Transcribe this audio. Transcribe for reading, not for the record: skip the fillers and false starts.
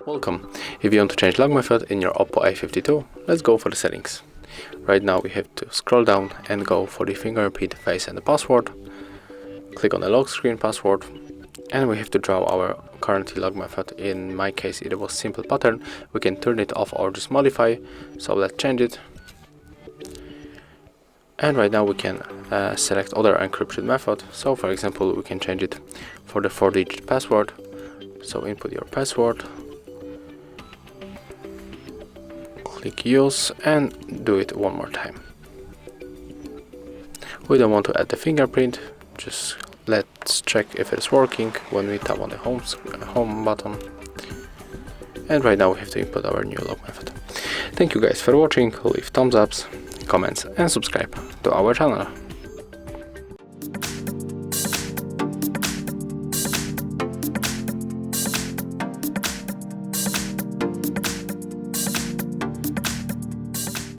Welcome. If you want to change log method in your Oppo A52, let's go for the settings. Right now we have to scroll down and go for the fingerprint, face and the password. Click on the lock screen password, and we have to draw our currently log method. In my case it was simple pattern. We can turn it off or just modify, so let's change it. And right now we can select other encryption method. So for example we can change it for the 4-digit password. So input your password, click use and do it one more time. We don't want to add the fingerprint, just let's check if it's working when we tap on the home button. And right now we have to input our new log method. Thank you guys for watching. Leave thumbs ups, comments and subscribe to our channel.